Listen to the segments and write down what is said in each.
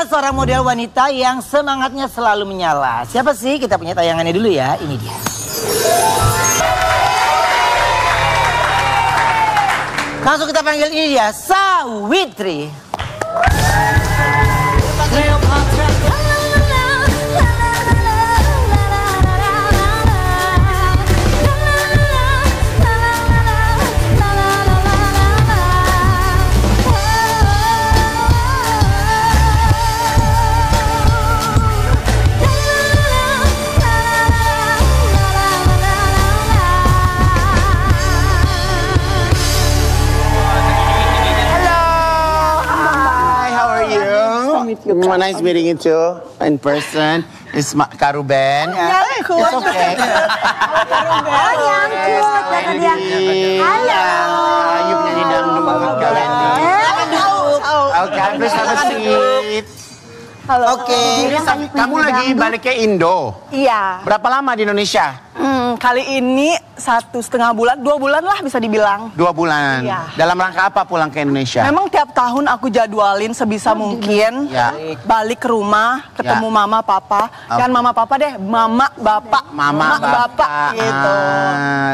adalah seorang model wanita yang semangatnya selalu menyala. Siapa sih? Kita punya tayangannya dulu ya. Ini dia. Langsung kita panggil, ini dia, Sawitri. Nice meeting you too in person. It's Karuben. It's okay. Karuben. Nyangkut. Kata dia. Halo. You penyanyi dangdut kalian nih. Oke, please have a seat. Halo. Oke. Kamu lagi balik ke Indo? Iya. Berapa lama di Indonesia? Kali ini 1,5 bulan, 2 bulan lah bisa dibilang. 2 bulan. Iya. Dalam rangka apa pulang ke Indonesia? Memang tiap tahun aku jadwalin sebisa mungkin. Ya. Balik ke rumah, ketemu mama papa. Jangan mama papa deh, mama bapak. Mama bapak gitu.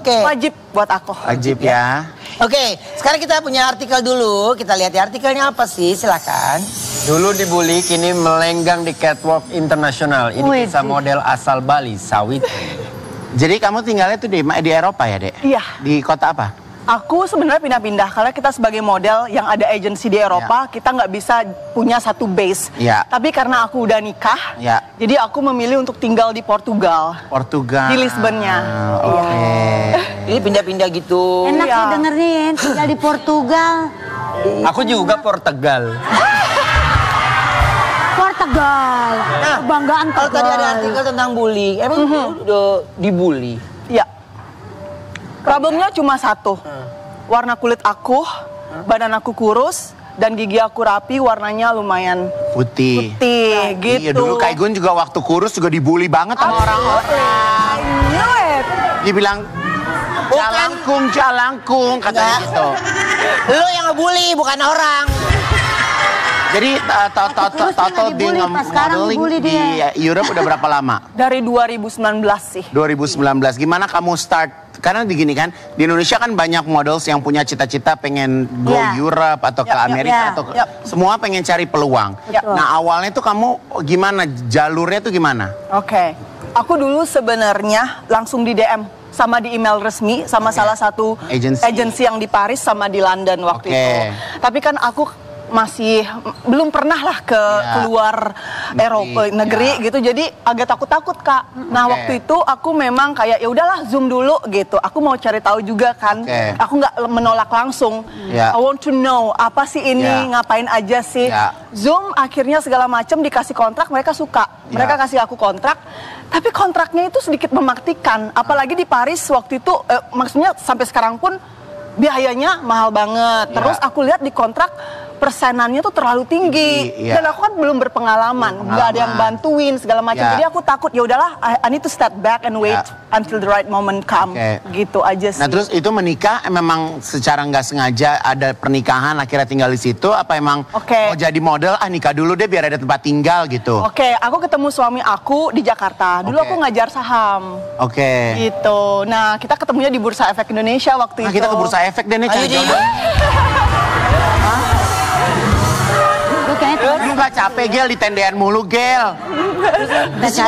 Oke. Wajib buat aku. Wajib ya. Oke, sekarang kita punya artikel dulu. Kita lihat ya artikelnya apa sih, silakan. Dulu dibully, kini melenggang di catwalk internasional. Ini kisah model asal Bali, Sawitri. Jadi kamu tinggalnya tuh di Eropa ya, Dek? Iya. Di kota apa? Aku sebenarnya pindah-pindah karena kita sebagai model yang ada agensi di Eropa, kita nggak bisa punya satu base. Ya. Tapi karena aku udah nikah, Ya. jadi aku memilih untuk tinggal di Portugal. Portugal. Di Lisbonnya. Oke. Ini pindah-pindah gitu. Enak Iya. sih dengerin, tinggal di Portugal. Aku juga Portugal. Portugal, kebanggaan Kalau tadi ada Tegal. artikel tentang bully, emang udah dibully? Iya. Problemnya cuma satu. Warna kulit aku, badan aku kurus, dan gigi aku rapi, warnanya lumayan Putih. putih gitu. Iya, dulu Kaigun juga waktu kurus juga dibully banget sama orang-orang. I knew it. Dibilang calangkung katanya gitu. Lo yang ngebully, bukan orang. Jadi Terus total nggak di dibully, pas sekarang dibully modeling di dia. Europe udah berapa lama? Dari 2019 sih. 2019. Gimana kamu start? Karena begini kan, di Indonesia kan banyak models yang punya cita-cita pengen go Ya. Europe atau ke Amerika atau semua pengen cari peluang. Ya. Nah awalnya tuh kamu gimana? Jalurnya tuh gimana? Oke. Aku dulu sebenarnya langsung di DM sama di email resmi sama salah satu agensi yang di Paris sama di London waktu itu. Tapi kan aku masih belum pernah lah keluar Eropa negeri gitu, jadi agak takut-takut Kak. Nah waktu itu aku memang kayak ya udahlah Zoom dulu gitu. Aku mau cari tahu juga kan. Aku nggak menolak langsung. I want to know apa sih ini, ngapain aja sih. Zoom akhirnya segala macam dikasih kontrak, mereka suka. Mereka kasih aku kontrak. Tapi kontraknya itu sedikit mematikan. Apalagi di Paris waktu itu, maksudnya sampai sekarang pun biayanya mahal banget. Terus aku lihat di kontrak persenannya tuh terlalu tinggi. Dan aku kan belum berpengalaman, nggak ada yang bantuin segala macam. Jadi aku takut, ya udahlah, I need to step back and wait until the right moment come. Gitu aja sih. Nah terus itu menikah memang secara nggak sengaja ada pernikahan akhirnya tinggal di situ, apa emang mau jadi model nikah dulu deh biar ada tempat tinggal gitu? Oke, aku ketemu suami aku di Jakarta. Dulu aku ngajar saham. Gitu. Nah kita ketemunya di Bursa Efek Indonesia waktu itu. Kita ke Bursa Efek deh nih cari jodoh. Lu gak capek Gel di tendean mulu Gel? Terus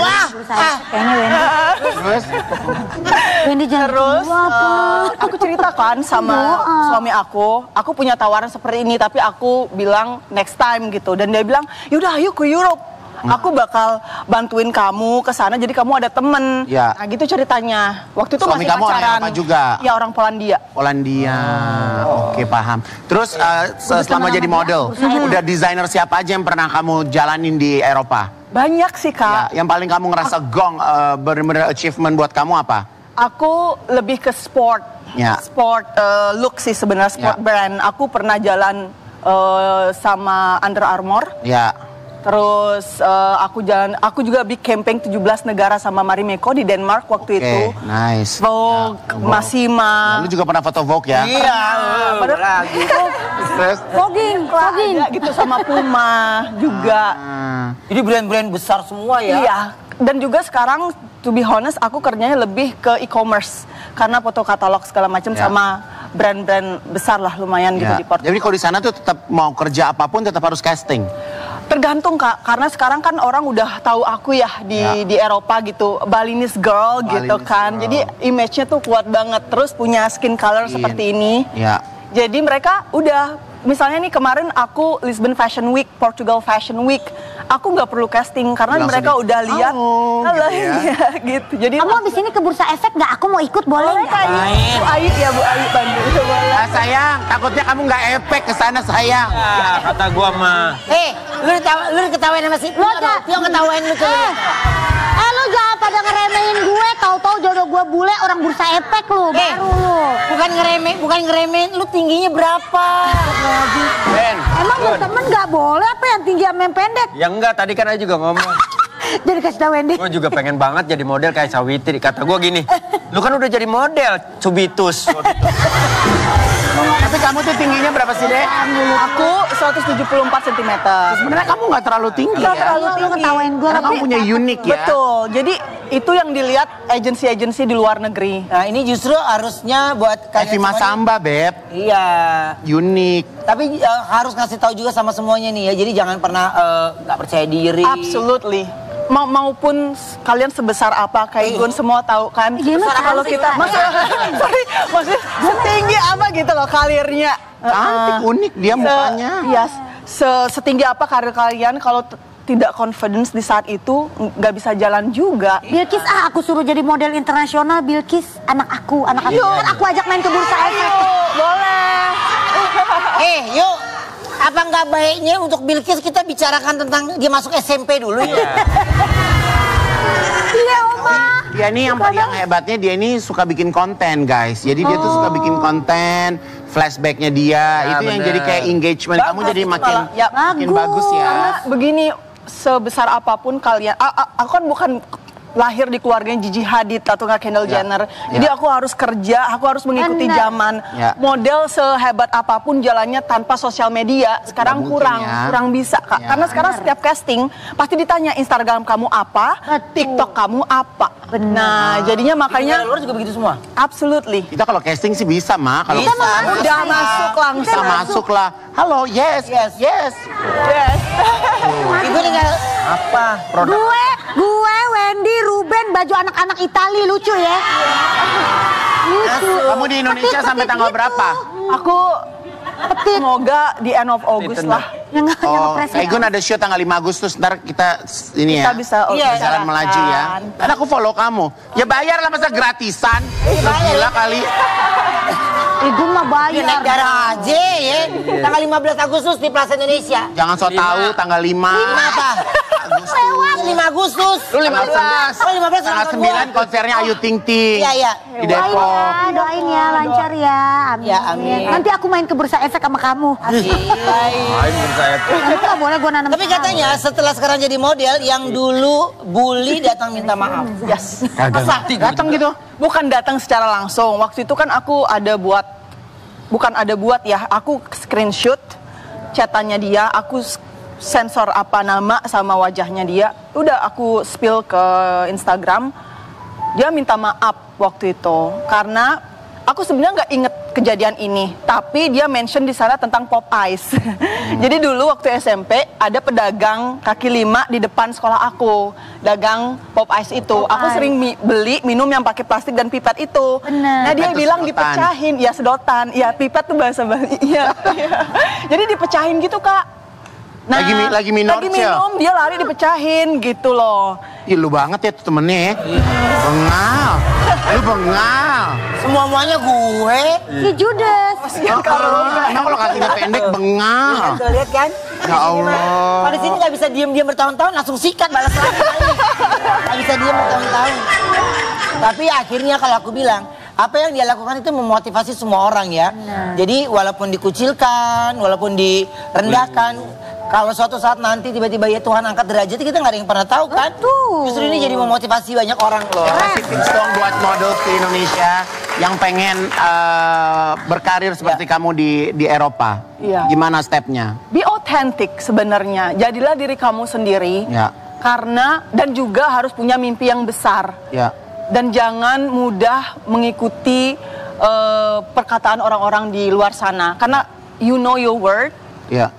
aku ceritakan sama suami aku punya tawaran seperti ini tapi aku bilang next time gitu, dan dia bilang yaudah ayo ke Europe. Aku bakal bantuin kamu ke sana jadi kamu ada temen. Nah gitu ceritanya. Waktu itu suami masih kamu pacaran. Orang apa juga? Ya orang Polandia. Polandia. Oke paham. Terus selama jadi model, udah desainer siapa aja yang pernah kamu jalanin di Eropa? Banyak sih Kak. Yang paling kamu ngerasa gong bener-bener achievement buat kamu apa? Aku lebih ke sport. Sport look sih sebenarnya, sport brand. Aku pernah jalan sama Under Armour. Terus aku juga big campaign 17 negara sama Marimekko di Denmark waktu itu. Nice. Vogue, Massima. Lu juga pernah foto Vogue ya? Iya, lagi. Fogging. Gitu sama Puma juga. Jadi brand-brand besar semua ya? Iya. Dan juga sekarang, to be honest, aku kerjanya lebih ke e-commerce. Karena foto katalog segala macam sama brand-brand besar lah lumayan gitu di Portugal. Jadi kalau di sana tuh tetap mau kerja apapun tetap harus casting? Tergantung Kak, karena sekarang kan orang udah tahu aku ya di Eropa gitu, Balinese girl gitu kan. Girl. Jadi image-nya tuh kuat banget, terus punya skin color seperti ini. Jadi mereka udah, misalnya nih kemarin aku Lisbon Fashion Week, Portugal Fashion Week, aku nggak perlu casting karena mereka udah lihat. Gitu. Jadi kamu abis ini ke Bursa Efek nggak? Aku mau ikut, boleh nggak? Bu Aid ya, Bu Aid bantu. Boleh. Sayang, takutnya kamu nggak efek ke sana sayang. Ya, kata gua mah. Lu ketawain sama si Tio ketawain lu tuh. Lu jangan pada ngeremehin gue, tahu-tahu jodoh gue bule orang Bursa Efek lu, baru lu. Bukan ngeremehin, lu tingginya berapa? Ben. Emang temen nggak boleh apa yang tinggi sama yang pendek? Ya enggak, tadi kan aku juga ngomong. Jadi kasih tau Wendy. Gue juga pengen banget jadi model kayak Sawitri. Kata gue gini, lu kan udah jadi model, Cubitus. Tapi kamu tuh tingginya berapa sih, Dek? Aku 174 cm. Sebenarnya kamu nggak terlalu tinggi Nggak ya? terlalu Lu tinggi. ketawain gue. Karena kamu punya unik ya? Betul, jadi itu yang dilihat agensi-agensi di luar negeri. Nah ini justru harusnya buat kalian Evima semua nih. Samba, Beb. Iya. Unik. Tapi harus ngasih tahu juga sama semuanya nih ya. Jadi jangan pernah nggak percaya diri. Absolutely. Maupun kalian sebesar apa, kayak Gun semua tahu kan. Gimana Kalau kita, maksudnya setinggi apa gitu loh karirnya. Cantik, unik dia mukanya. Iya, setinggi apa karir kalian kalau tidak confidence di saat itu nggak bisa jalan juga. Bilkis, aku suruh jadi model internasional. Bilkis, anak aku. Kan aku ajak main ke Bursa Efek. Boleh. Yuk. Apa nggak baiknya untuk Bilkis kita bicarakan tentang dia masuk SMP dulu ya? Iya, Oma. Dia nih yang hebatnya dia ini suka bikin konten, guys. Jadi dia tuh suka bikin konten, flashbacknya dia. Itu yang jadi kayak engagement kamu jadi makin bagus ya. Karena begini, sebesar apapun kalian, aku kan bukan lahir di keluarganya Gigi Hadid atau nggak Kendall Jenner. Jadi aku harus kerja, aku harus mengikuti zaman. Model sehebat apapun jalannya tanpa sosial media sekarang kurang bisa Kak. Karena sekarang setiap casting pasti ditanya Instagram kamu apa, TikTok kamu apa. Nah, jadinya makanya luar juga begitu semua. Absolutely. Kita kalau casting sih bisa, Ma. Kalau Bisa, udah masuk langsung. bisa masuk lah. Halo, yes. Ibu tinggal apa? Gue, Wendy, Ruben, baju anak-anak Itali, lucu ya. Lucu. Kamu di Indonesia sampai tanggal berapa? Aku semoga di end of August lah. Yang Egon ada show tanggal 5 Agustus, ntar kita ini ya. Kita bisa jalan melaju ya. Karena aku follow kamu. Ya bayar lah, masa gratisan. Gila kali. Gue mah Dia naik bayar. darah aja ya. Tanggal 15 Agustus di Plaza Indonesia. Jangan so tahu tanggal 5. Apa? 5 Agustus. Lu 15. Oh 15 Tanggal 9 konsernya Ayu Ting Ting. Iya. Di Depok. Doain ya, lancar ya. Amin. Ya, amin. Nanti aku main ke Bursa Efek sama kamu. Main saya tuh. Kamu gak boleh gue nanam. Tapi katanya setelah sekarang jadi model yang dulu bully datang minta maaf. Yes. Masa? Datang gitu? Bukan datang secara langsung. Waktu itu kan aku bukan ada buat ya. Aku screenshot chatannya dia, aku sensor apa nama sama wajahnya dia. Udah aku spill ke Instagram. Dia minta maaf waktu itu karena aku sebenarnya nggak inget kejadian ini, tapi dia mention di sana tentang pop ice. Jadi dulu waktu SMP ada pedagang kaki lima di depan sekolah aku, dagang pop ice itu. Aku sering beli minum yang pakai plastik dan pipet itu. Bener. Nah dia Pipet bilang sedotan. dipecahin, ya sedotan, ya pipet tuh bahasa Bali. Iya. Jadi dipecahin gitu Kak. Nah, Lagi minum, dia lari dipecahin gitu loh. Ih, lu banget ya tuh temennya ya. Bengal. Lu bengal. Semua-muanya gue. Si Judas. Emang kalau kakinya pendek bengal. Tuh lihat kan? Ya Allah. Kalau di sini nggak bisa diem-diem bertahun-tahun langsung sikat balas lagi. Nggak bisa diem bertahun-tahun. Tapi akhirnya kalau aku bilang, apa yang dia lakukan itu memotivasi semua orang ya. Jadi walaupun dikucilkan, walaupun direndahkan, Kalau suatu saat nanti tiba-tiba ya Tuhan angkat derajat, kita nggak ada yang pernah tahu kan? Justru ini jadi memotivasi banyak orang loh. Kasih tips dong buat model di Indonesia yang pengen berkarir seperti kamu di Eropa. Iya. Gimana stepnya? Be authentic sebenarnya. Jadilah diri kamu sendiri. Ya. Karena dan juga harus punya mimpi yang besar. Ya. Dan jangan mudah mengikuti perkataan orang-orang di luar sana. Karena you know your worth. Ya.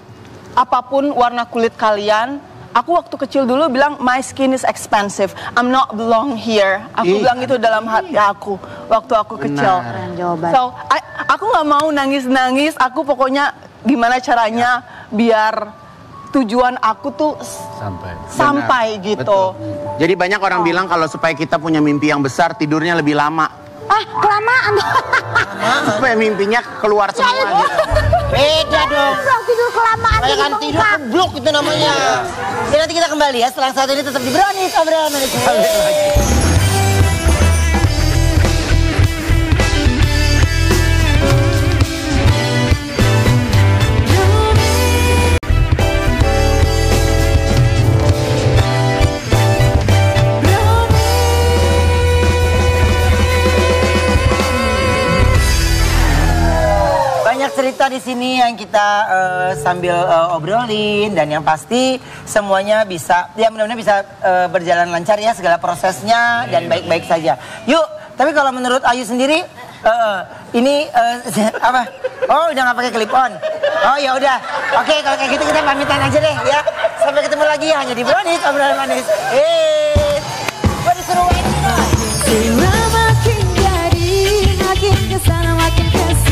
Apapun warna kulit kalian, aku waktu kecil dulu bilang my skin is expensive, I'm not belong here. Aku bilang itu dalam hati aku waktu aku kecil. So aku nggak mau nangis-nangis. Aku pokoknya gimana caranya biar tujuan aku tuh sampai gitu. Betul. Jadi banyak orang bilang kalau supaya kita punya mimpi yang besar tidurnya lebih lama. Kelamaan. Supaya mimpinya keluar semua gitu. Beda dong. Tidur kelamaan. Kayak kan tidur keblok itu namanya. Jadi nanti kita kembali ya setelah satu ini tetap di Brownies obrolan manis. Banyak cerita di sini yang kita sambil obrolin dan yang pasti semuanya bisa, ya mudah-mudahan bisa berjalan lancar ya segala prosesnya dan baik-baik saja. Yuk, tapi kalau menurut Ayu sendiri ini apa? Oh, udah nggak pakai clip on. Oh ya udah. Oke, kalau kayak gitu kita pamitan aja deh ya. Sampai ketemu lagi hanya di Brownies obrolan manis. Gua disuruh main. Makin jadi makin kesana makin kesana.